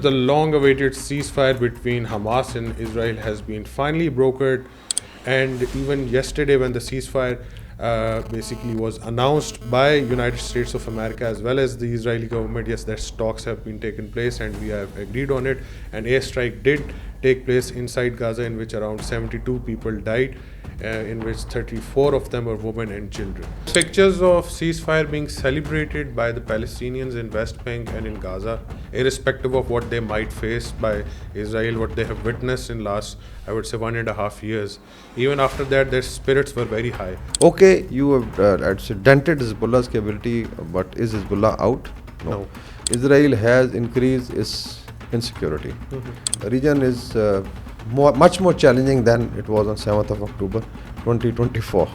The long-awaited ceasefire between Hamas and Israel has been finally brokered, and even yesterday, when the ceasefire basically was announced by United States of America as well as the Israeli government, yes, that talks have been taken place and we have agreed on it. An airstrike did take place inside Gaza, in which around 72 people died, in which 34 of them were women and children. Pictures of ceasefire being celebrated by the Palestinians in West Bank and in Gaza, irrespective of what they might face by Israel, what they have witnessed in last, I would say, 1.5 years. Even after that, their spirits were very high. Okay, you have dented Hezbollah's capability, but is Hezbollah out? No. Israel has increased its insecurity. The region is much more challenging than it was on 7th of October 2024.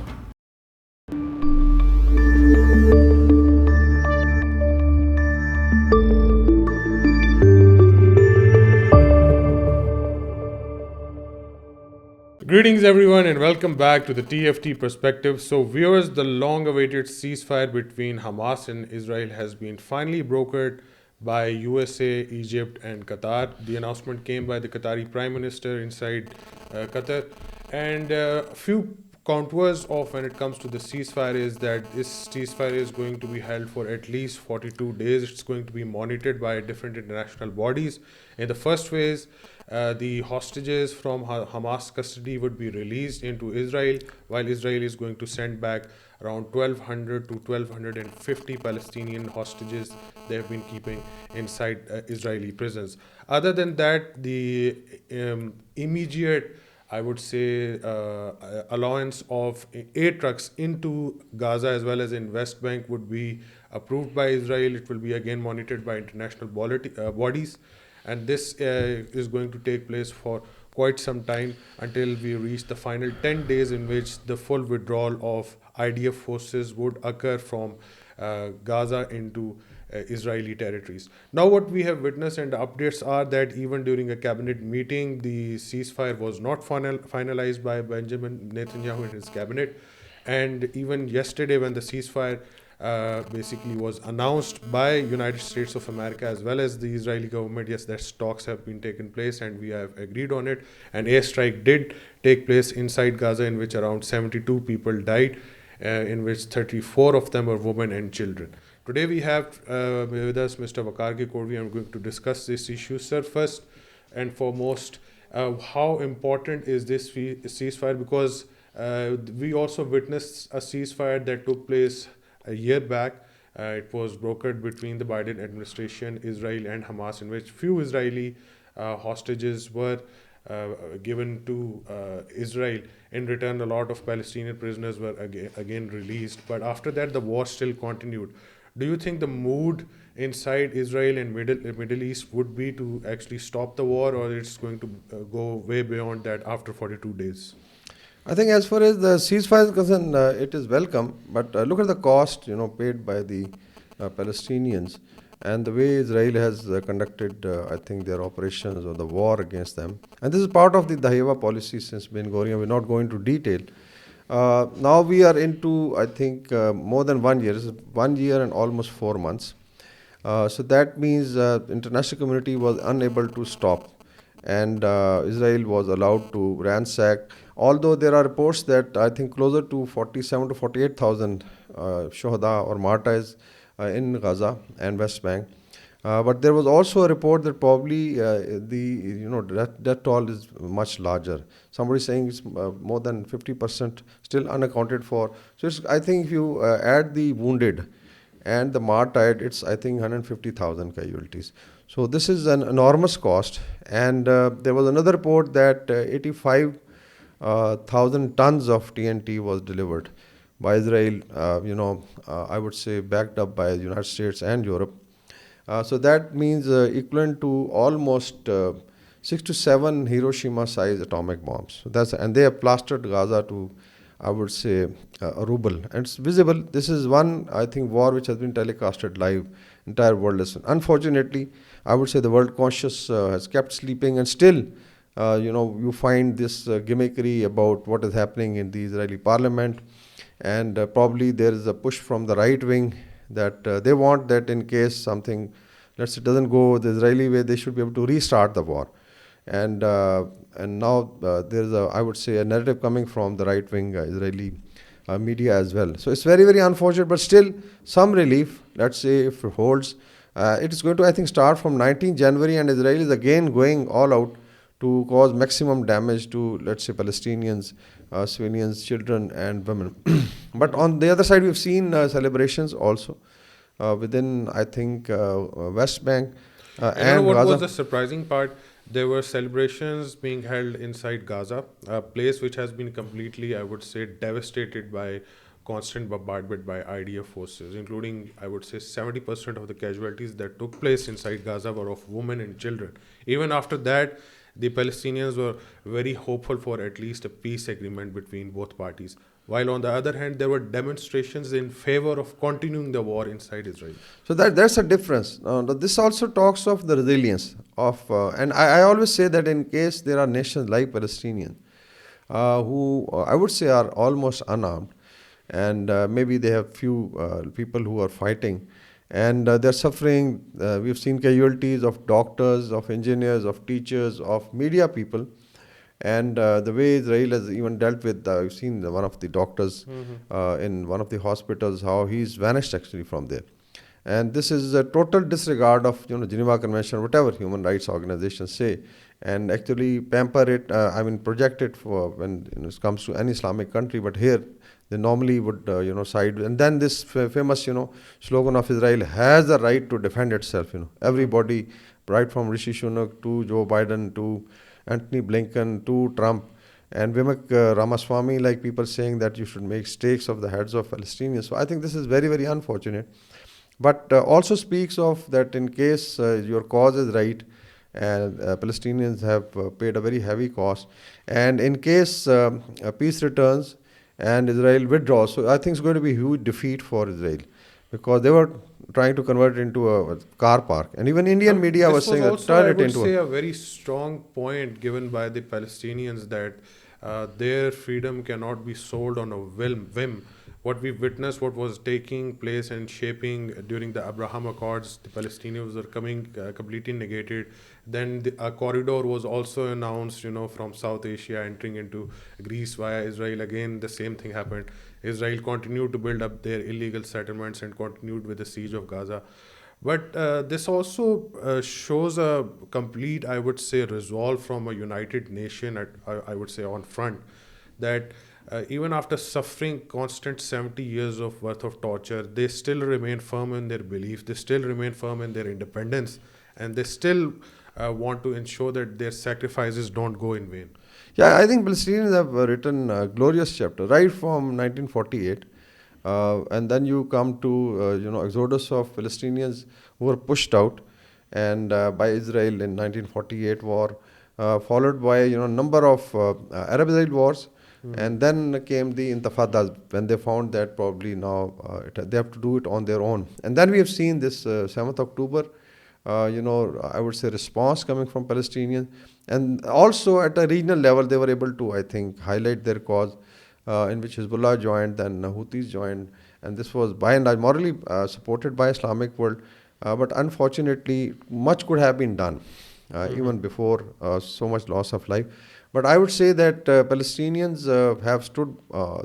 Greetings everyone and welcome back to the TFT Perspective. So viewers, the long-awaited ceasefire between Hamas and Israel has been finally brokered by USA, Egypt and Qatar. The announcement came by the Qatari Prime Minister inside Qatar, and a few contours of when it comes to the ceasefire is that this ceasefire is going to be held for at least 42 days. It's going to be monitored by different international bodies. In the first phase, the hostages from Hamas custody would be released into Israel, while Israel is going to send back around 1,200 to 1,250 Palestinian hostages they have been keeping inside Israeli prisons. Other than that, the immediate, I would say, allowance of air trucks into Gaza as well as in West Bank would be approved by Israel. It will be again monitored by international bodies. And this is going to take place for quite some time until we reach the final 10 days in which the full withdrawal of IDF forces would occur from Gaza into Israeli territories. Now what we have witnessed and the updates are that even during a cabinet meeting, the ceasefire was not finalized by Benjamin Netanyahu and his cabinet. And even yesterday, when the ceasefire basically was announced by United States of America as well as the Israeli government, yes, that talks have been taken place and we have agreed on it. An airstrike did take place inside Gaza, in which around 72 people died, in which 34 of them were women and children. Today we have with us Mr. Vakarge Korvi. I'm going to discuss this issue. Sir, first and foremost, how important is this ceasefire? Because we also witnessed a ceasefire that took place a year back. It was brokered between the Biden administration, Israel and Hamas, in which few Israeli hostages were given to Israel. In return, a lot of Palestinian prisoners were again released. But after that, the war still continued. Do you think the mood inside Israel and Middle East would be to actually stop the war, or it's going to go way beyond that after 42 days? I think as far as the ceasefire is concerned, it is welcome. But look at the cost, paid by the Palestinians, and the way Israel has conducted, I think, their operations or the war against them. And this is part of the Daheva policy since been going on. We're not going into detail. Now we are into, I think, more than 1 year. It's 1 year and almost 4 months. So that means international community was unable to stop, and Israel was allowed to ransack. Although there are reports that I think closer to 47 to 48,000 shohada or martyrs in Gaza and West Bank. But there was also a report that probably death toll is much larger. Somebody saying it's more than 50% still unaccounted for. So I think if you add the wounded and the martyred, it's I think 150,000 casualties. So this is an enormous cost. And there was another report that 85,000 tons of TNT was delivered by Israel, I would say backed up by the United States and Europe. So that means equivalent to almost 6 to 7 Hiroshima-sized atomic bombs. So and they have plastered Gaza to, I would say, a ruble. And it's visible. This is one, I think, war which has been telecasted live. Entire world is. Unfortunately, I would say the world conscious has kept sleeping, and still, you find this gimmickry about what is happening in the Israeli parliament. And probably there is a push from the right wing that they want that in case something let's say, doesn't go the Israeli way, they should be able to restart the war. And now there is a, I would say, a narrative coming from the right wing Israeli media as well. So it's very, very unfortunate, but still some relief. Let's say if it holds, it is going to, I think, start from 19 January, and Israel is again going all out to cause maximum damage to, let's say, Palestinians, civilians, children, and women. But on the other side, we've seen celebrations also within, I think, West Bank And you know and what was Gaza. the surprising part? There were celebrations being held inside Gaza, a place which has been completely, I would say, devastated by constant bombardment by IDF forces, including, I would say, 70% of the casualties that took place inside Gaza were of women and children. Even after that, the Palestinians were very hopeful for at least a peace agreement between both parties. While on the other hand, there were demonstrations in favor of continuing the war inside Israel. So that's a difference. This also talks of the resilience of, and I always say that in case there are nations like Palestinians who I would say are almost unarmed, and maybe they have few people who are fighting, and they're suffering. We've seen casualties of doctors, of engineers, of teachers, of media people, and the way Israel has even dealt with, you've seen one of the doctors in one of the hospitals, how he's vanished actually from there. And this is a total disregard of Geneva Convention, whatever human rights organizations say, and actually pamper it. I mean, project it for when it comes to any Islamic country. But here, they normally would side. And then this famous slogan of Israel has the right to defend itself. Everybody, right from Rishi Sunak to Joe Biden to Anthony Blinken to Trump. And Vivek Ramaswamy, like people saying that you should make steaks of the heads of Palestinians. So I think this is very, very unfortunate. But also speaks of that in case your cause is right, and Palestinians have paid a very heavy cost, and in case peace returns and Israel withdraws, so I think it's going to be a huge defeat for Israel, because they were trying to convert it into a car park, and even Indian media This was was saying that also, turn I it would into a. say, a very strong point given by the Palestinians that their freedom cannot be sold on a whim. What we witnessed, what was taking place and shaping during the Abraham Accords, the Palestinians were coming completely negated. Then a corridor was also announced, from South Asia entering into Greece via Israel. Again, the same thing happened. Israel continued to build up their illegal settlements and continued with the siege of Gaza. But this also shows a complete, I would say, resolve from a united nation, I would say, on front, that even after suffering constant 70 years of worth of torture, they still remain firm in their belief, they still remain firm in their independence, and they still want to ensure that their sacrifices don't go in vain. Yeah, I think Palestinians have written a glorious chapter right from 1948. And then you come to exodus of Palestinians who were pushed out and by Israel in 1948 war, followed by number of Arab-Israel wars, and then came the Intifadas when they found that probably now they have to do it on their own. And then we have seen this 7th October, I would say response coming from Palestinians, and also at a regional level they were able to, I think, highlight their cause in which Hezbollah joined, then Houthis joined, and this was by and large morally supported by Islamic world. But unfortunately, much could have been done even before so much loss of life. But I would say that Palestinians have stood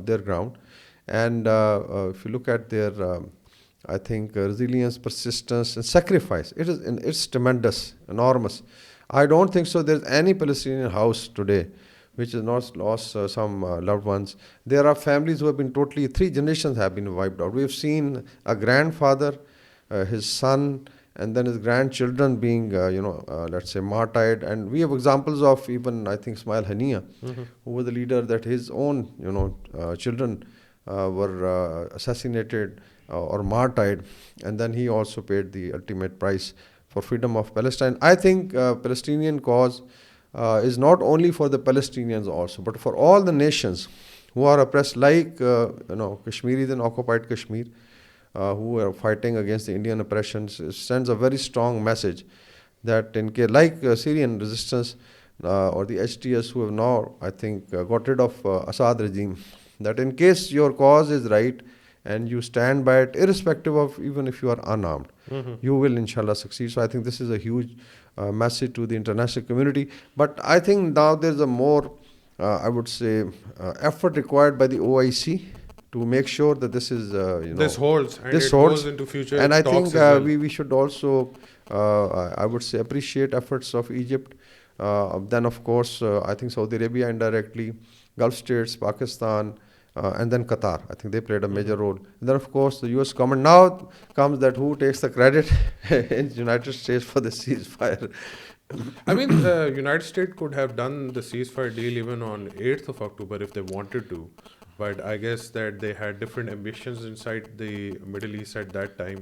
their ground, and if you look at their, I think, resilience, persistence, and sacrifice, it's tremendous, enormous. I don't think so. There's any Palestinian house today which has not lost some loved ones. There are families who have been totally, 3 generations have been wiped out. We've seen a grandfather, his son, and then his grandchildren being, let's say, martyred. And we have examples of even, I think, Ismail Hania, who was the leader, that his own, children were assassinated or martyred. And then he also paid the ultimate price for freedom of Palestine. I think Palestinian cause is not only for the Palestinians also, but for all the nations who are oppressed, like Kashmiris in occupied Kashmir, who are fighting against the Indian oppressions. It sends a very strong message that in case, like Syrian resistance or the HTS, who have now, I think, got rid of Assad regime, that in case your cause is right and you stand by it, irrespective of even if you are unarmed, you will inshallah succeed. So I think this is a huge message to the international community. But I think now there's a more, I would say, effort required by the OIC to make sure that this is, This holds, and this it goes holds. into future And I talks think as well. we should also, I would say, appreciate efforts of Egypt. Then, of course, I think Saudi Arabia indirectly, Gulf states, Pakistan, and then Qatar. I think they played a major role. And then, of course, the US government. Now comes that who takes the credit in United States for the ceasefire. I mean, the United States could have done the ceasefire deal even on 8th of October if they wanted to. But I guess that they had different ambitions inside the Middle East at that time.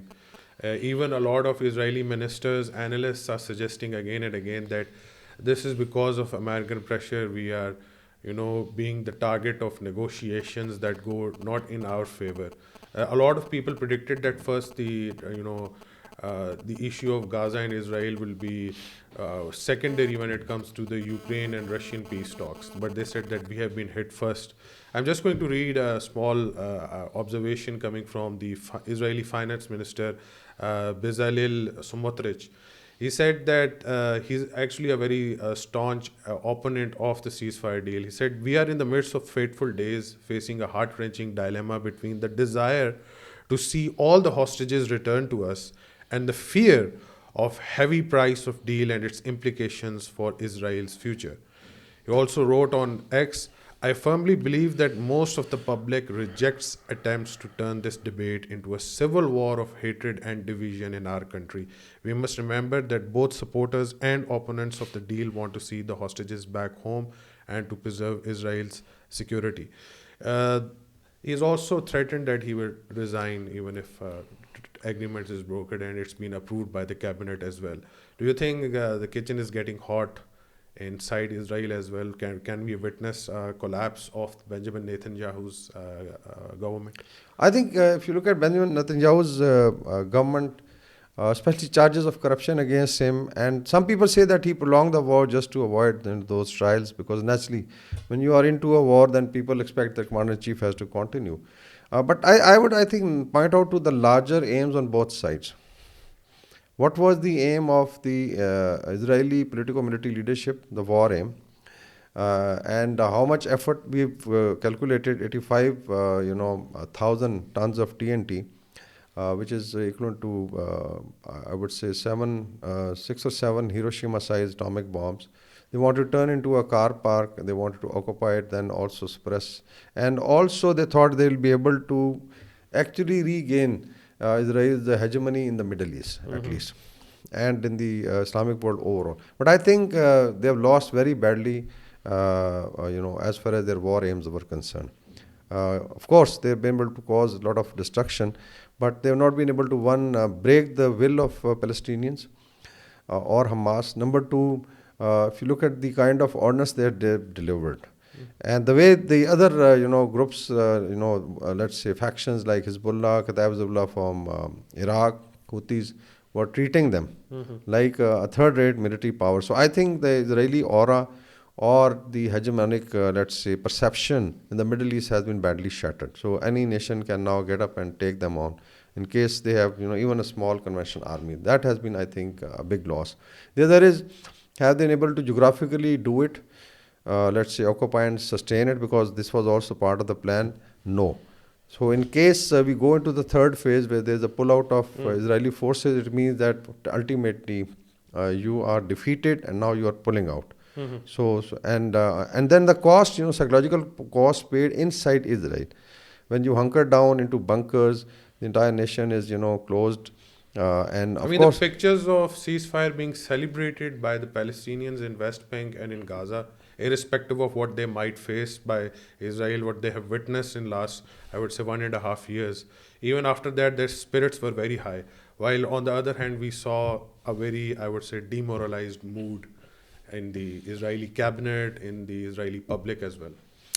Even a lot of Israeli ministers, analysts are suggesting again and again that this is because of American pressure. We are, being the target of negotiations that go not in our favor. A lot of people predicted that first the issue of Gaza and Israel will be secondary when it comes to the Ukraine and Russian peace talks. But they said that we have been hit first. I'm just going to read a small observation coming from the Israeli finance minister Bezalel Smotrich. He said that he's actually a very staunch opponent of the ceasefire deal. He said, "We are in the midst of fateful days, facing a heart wrenching dilemma between the desire to see all the hostages returned to us and the fear of heavy price of deal and its implications for Israel's future." He also wrote on X, "I firmly believe that most of the public rejects attempts to turn this debate into a civil war of hatred and division in our country. We must remember that both supporters and opponents of the deal want to see the hostages back home and to preserve Israel's security." He has also threatened that he will resign even if agreement is brokered and it's been approved by the cabinet as well. Do you think the kitchen is getting hot inside Israel as well? Can we witness a collapse of Benjamin Netanyahu's government? I think if you look at Benjamin Netanyahu's government, especially charges of corruption against him, and some people say that he prolonged the war just to avoid those trials, because naturally, when you are into a war, then people expect the commander-in-chief has to continue. But I would, I think, point out to the larger aims on both sides. What was the aim of the Israeli political-military leadership, the war aim, and how much effort we've calculated? 85,000 tons of TNT, which is equivalent to, I would say, 6 or 7 Hiroshima-sized atomic bombs. They wanted to turn into a car park. They wanted to occupy it, then also suppress. And also they thought they will be able to actually regain Israel's hegemony in the Middle East, at least, and in the Islamic world overall. But I think they have lost very badly, as far as their war aims were concerned. Of course, they have been able to cause a lot of destruction, but they have not been able to, one, break the will of Palestinians or Hamas. Number two, if you look at the kind of ordnance they have delivered, and the way the other, groups, let's say factions like Hezbollah, Kataib Hezbollah from Iraq, Houthis, were treating them like a third-rate military power. So I think the Israeli aura or the hegemonic, let's say, perception in the Middle East has been badly shattered. So any nation can now get up and take them on in case they have, even a small conventional army. That has been, I think, a big loss. The other is, have they been able to geographically do it? Let's say, occupy and sustain it, because this was also part of the plan? No. So in case we go into the third phase where there's a pullout of Israeli forces, it means that ultimately you are defeated and now you are pulling out. And then the cost, psychological cost paid inside Israel. When you hunker down into bunkers, the entire nation is, closed. And of course, the pictures of ceasefire being celebrated by the Palestinians in West Bank and in Gaza, irrespective of what they might face by Israel, what they have witnessed in last, I would say, 1.5 years. Even after that, their spirits were very high. While on the other hand, we saw a very, I would say, demoralized mood in the Israeli cabinet, in the Israeli public as well.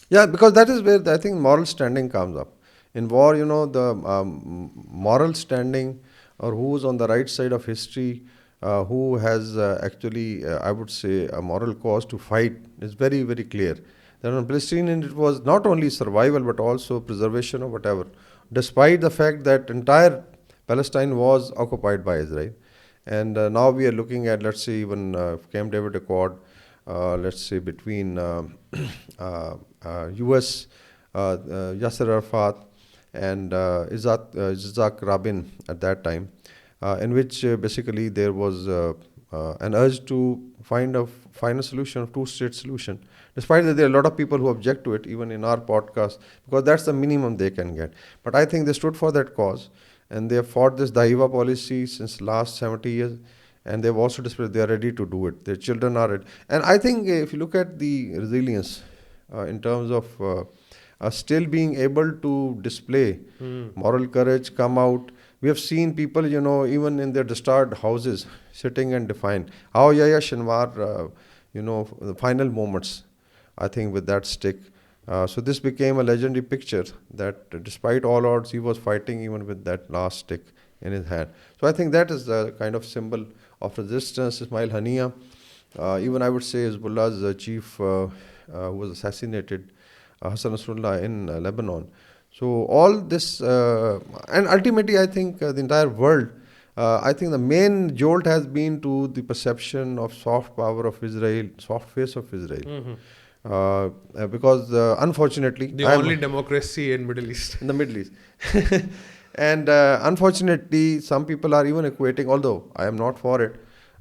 yeah, because that is where I think moral standing comes up. In war, the moral standing, or who's on the right side of history, who has actually, I would say, a moral cause to fight, is very, very clear. That on Palestinian, it was not only survival, but also preservation of whatever, despite the fact that entire Palestine was occupied by Israel. And now we are looking at, let's say, even Camp David Accord, let's say, between US, Yasser Arafat, and Isaac Rabin at that time, in which basically there was an urge to find a solution, a two-state solution. Despite that, there are a lot of people who object to it, even in our podcast, because that's the minimum they can get. But I think they stood for that cause, and they have fought this Dahiva policy since last 70 years, and they've also displayed they are ready to do it. Their children are ready. And I think if you look at the resilience in terms of still being able to display moral courage, come out. We have seen people, even in their disturbed houses, sitting and defiant. How Yahya Shinwar, the final moments, I think, with that stick. So this became a legendary picture that despite all odds, he was fighting even with that last stick in his hand. So I think that is a kind of symbol of resistance. Ismail Haniya, even I would say Hezbollah's chief who was assassinated, Hassan Nasrallah in Lebanon. So all this, and ultimately I think the entire world, I think the main jolt has been to the perception of soft power of Israel, soft face of Israel. Because unfortunately, The only democracy in Middle East. in the Middle East. And unfortunately, some people are even equating, although I am not for it,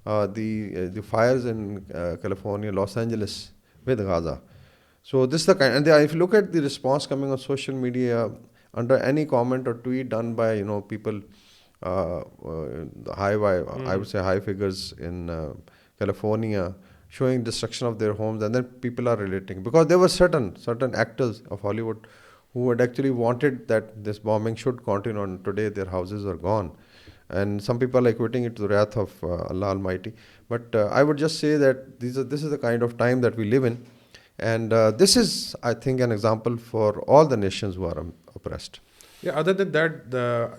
the fires in California, Los Angeles with Gaza. So this is the kind, and if you look at the response coming on social media under any comment or tweet done by people, I would say high figures in California, showing destruction of their homes, and then people are relating because there were certain actors of Hollywood who had actually wanted that this bombing should continue, and today their houses are gone. And some people are equating it to the wrath of Allah Almighty. But I would just say that this is the kind of time that we live in. And this is, I think, an example for all the nations who are oppressed. Yeah, other than that,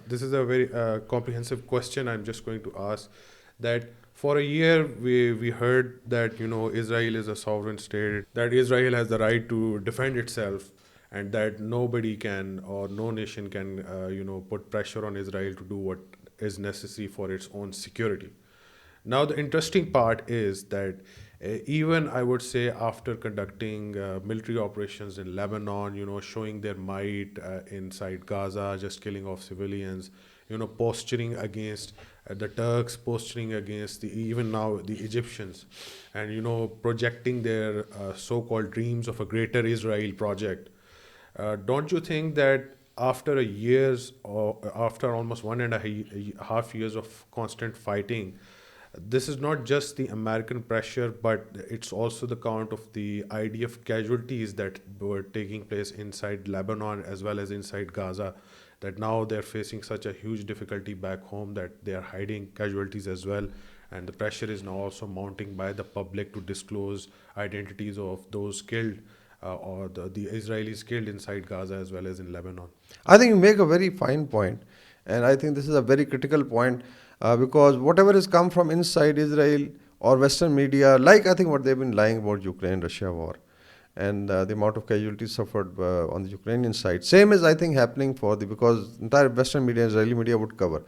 this is a very comprehensive question I'm just going to ask. That for a year, we heard that, Israel is a sovereign state, that Israel has the right to defend itself, and that nobody can or no nation can, put pressure on Israel to do what is necessary for its own security. Now, the interesting part is that even I would say after conducting military operations in Lebanon, showing their might inside Gaza, just killing off civilians, posturing against the Turks, posturing against even now the Egyptians, and projecting their so-called dreams of a greater Israel project. Don't you think that after a years or after almost 1.5 years of constant fighting, this is not just the American pressure, but it's also the count of the IDF casualties that were taking place inside Lebanon as well as inside Gaza, that now they're facing such a huge difficulty back home that they are hiding casualties as well. And the pressure is now also mounting by the public to disclose identities of those killed or the Israelis killed inside Gaza as well as in Lebanon. I think you make a very fine point, and I think this is a very critical point because whatever has come from inside Israel or Western media, like I think what they've been lying about Ukraine-Russia war and the amount of casualties suffered on the Ukrainian side, same is I think happening because entire Western media, Israeli media would cover.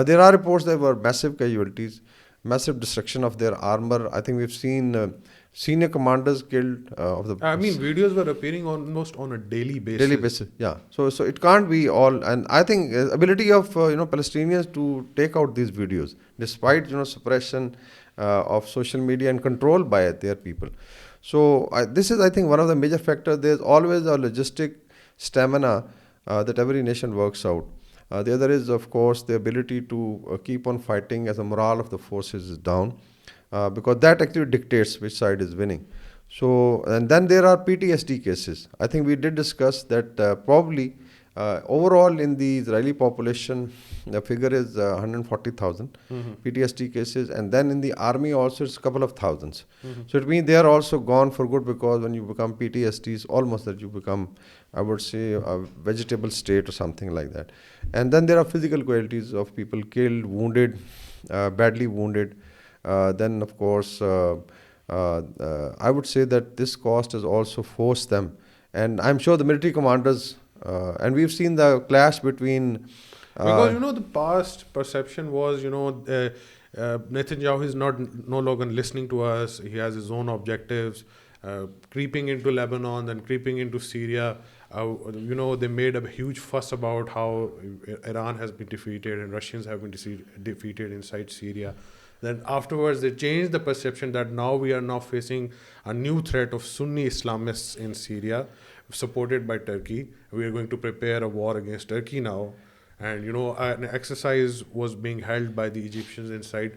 There are reports there were massive casualties, massive destruction of their armor. I think we've seen senior commanders killed of the. I mean, videos were appearing almost on a daily basis. Daily basis, yeah. So it can't be all, and I think ability of Palestinians to take out these videos, despite suppression of social media and control by their people. So this is, I think, one of the major factors. There's always a logistic stamina that every nation works out. The other is, of course, the ability to keep on fighting as the morale of the forces is down, because that actually dictates which side is winning. So, and then there are PTSD cases. I think we did discuss that probably overall in the Israeli population, the figure is 140,000 PTSD cases, and then in the army also it's a couple of thousands. So it means they are also gone for good, because when you become PTSD, it's almost that you become, I would say, a vegetable state or something like that. And then there are physical casualties of people killed, wounded, badly wounded. Then, of course, I would say that this cost has also forced them, and I'm sure the military commanders And we've seen the clash between. Because Uh, the past perception was Netanyahu is not no longer listening to us. He has his own objectives, creeping into Lebanon, then creeping into Syria. They made a huge fuss about how Iran has been defeated and Russians have been defeated inside Syria. Then afterwards, they changed the perception that now we are now facing a new threat of Sunni Islamists in Syria, supported by Turkey. We are going to prepare a war against Turkey now. And an exercise was being held by the Egyptians inside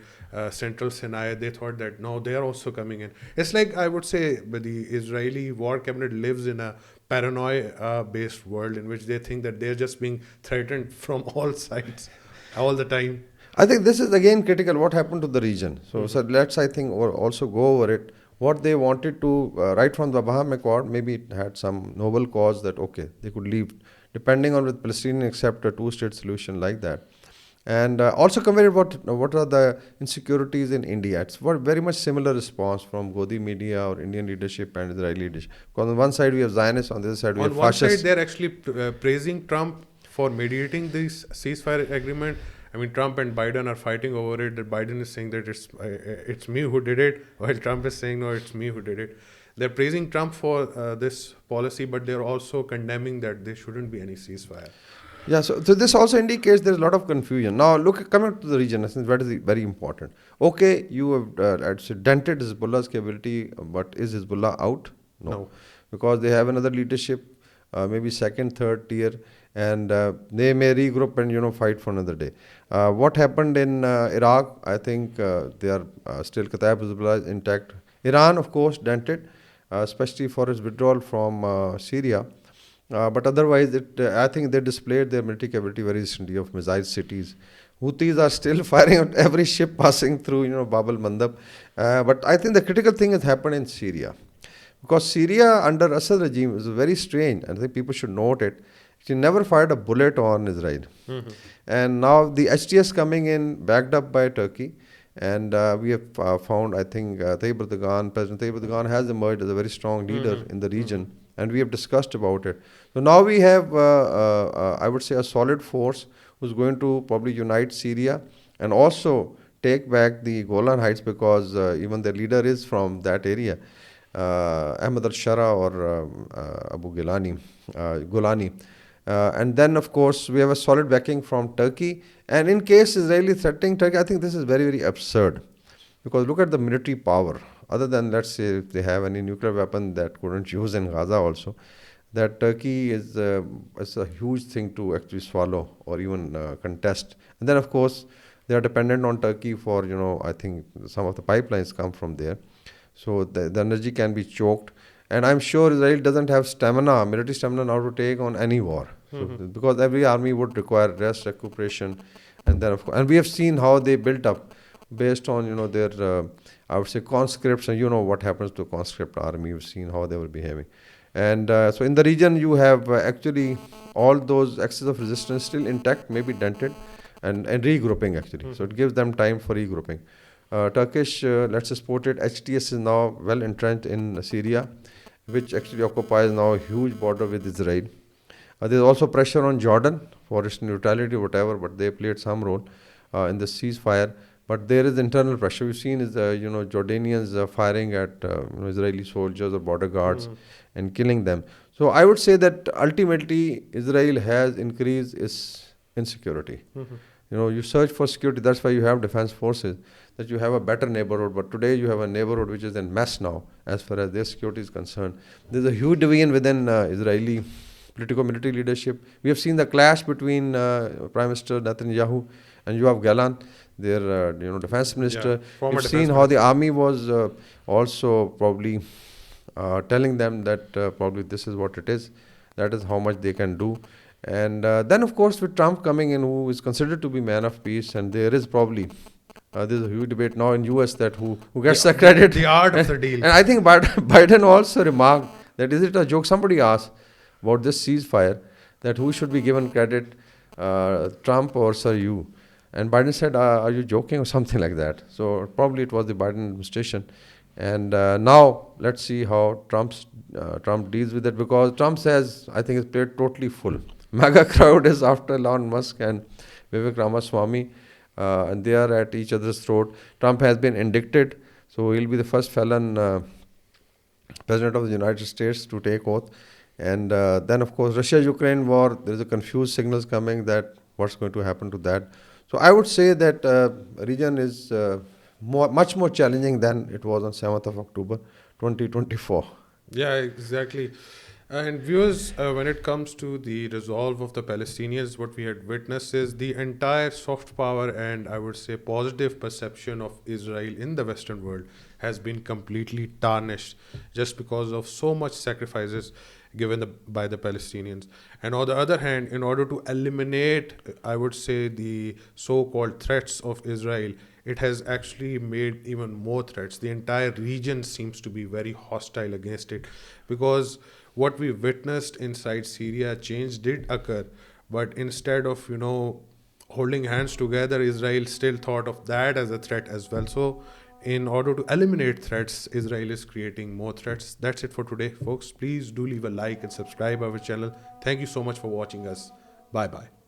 central Sinai. They thought that no, they are also coming in. It's like, I would say, but the Israeli war cabinet lives in a paranoia based world in which they think that they're just being threatened from all sides all the time. I think this is again critical. What happened to the region? So let's I think also go over it. What they wanted to right from the Abraham Accord, maybe it had some noble cause that okay they could leave, depending on with Palestinian accept a two-state solution like that, and also compared what are the insecurities in India. It's very much similar response from Godi media or Indian leadership and Israeli leadership. Because on one side we have Zionists, on the other side we have On one side, fascists. they're actually praising Trump for mediating this ceasefire agreement. I mean, Trump and Biden are fighting over it. That Biden is saying that it's me who did it, while Trump is saying no, it's me who did it. They're praising Trump for this policy, but they're also condemning that there shouldn't be any ceasefire. Yeah, so this also indicates there's a lot of confusion. Now, look, coming to the region, I think that is very important. Okay, you have dented Hezbollah's capability, but is Hezbollah out? No, No. because they have another leadership, maybe second, third tier, and they may regroup and fight for another day. What happened in Iraq? I think they are still Kataib Hezbollah is intact. Iran, of course, dented, especially for its withdrawal from Syria. But otherwise, I think they displayed their military capability very recently of missile cities. Houthis are still firing at every ship passing through, Bab al-Mandab. But I think the critical thing has happened in Syria. Because Syria under Assad regime is very strange. I think people should note it. She never fired a bullet on Israel. And now the HTS coming in, backed up by Turkey. And we have found, I think, President Tayyip Erdogan has emerged as a very strong leader in the region. And we have discussed about it. So now we have, I would say, a solid force who's going to probably unite Syria and also take back the Golan Heights because even their leader is from that area, Ahmad al-Shara or Abu Golani. And then, of course, we have a solid backing from Turkey. And in case Israeli threatening Turkey, I think this is very, very absurd. Because look at the military power. Other than, let's say, if they have any nuclear weapon that couldn't use in Gaza also, that Turkey is a huge thing to actually swallow or even contest. And then, of course, they are dependent on Turkey for, I think some of the pipelines come from there. So the energy can be choked. And I'm sure Israel doesn't have stamina, military stamina now to take on any war. So, because every army would require rest, recuperation. And then, of course, and we have seen how they built up based on, their, I would say, conscripts. And what happens to a conscript army. You've seen how they were behaving. And so in the region, you have actually all those axes of resistance still intact, maybe dented, and regrouping actually. So it gives them time for regrouping. Turkish, let's support it. HTS is now well entrenched in Syria, which actually occupies now a huge border with Israel. There's also pressure on Jordan for its neutrality, whatever, but they played some role in the ceasefire. But there is internal pressure. We've seen is Jordanians firing at Israeli soldiers or border guards and killing them. So I would say that ultimately Israel has increased its insecurity. You search for security. That's why you have defense forces. That you have a better neighborhood. But today you have a neighborhood which is in mess now, as far as their security is concerned. There's a huge division within Israeli political military leadership. We have seen the clash between Prime Minister Netanyahu and Yoav Gallant, their defense minister. Former We've defense seen how the minister. army was also probably telling them that probably this is what it is. That is how much they can do. And then, of course, with Trump coming in, who is considered to be man of peace, and there is probably there's a huge debate now in US that who gets the credit. The art of the deal. And I think Biden also remarked that is it a joke? Somebody asked about this ceasefire that who should be given credit, Trump or Sir you? And Biden said, are you joking or something like that? So probably it was the Biden administration And now let's see how Trump deals with it, because Trump says, I think, his plate totally full. Mega crowd is after Elon Musk and Vivek Ramaswamy, and they are at each other's throat. Trump has been indicted, so he'll be the first felon president of the United States to take oath. And then, of course, Russia-Ukraine war. There is a confused signals coming that what's going to happen to that. So I would say that region is much more challenging than it was on 7th of October, 2024. Yeah, exactly. And viewers, when it comes to the resolve of the Palestinians, what we had witnessed is the entire soft power and I would say positive perception of Israel in the Western world has been completely tarnished just because of so much sacrifices given by the Palestinians. And on the other hand, in order to eliminate, I would say, the so-called threats of Israel, it has actually made even more threats. The entire region seems to be very hostile against it because what we witnessed inside Syria, change did occur, but instead of holding hands together, Israel still thought of that as a threat as well. So, in order to eliminate threats, Israel is creating more threats. That's it for today, folks. Please do leave a like and subscribe our channel. Thank you so much for watching us. Bye bye.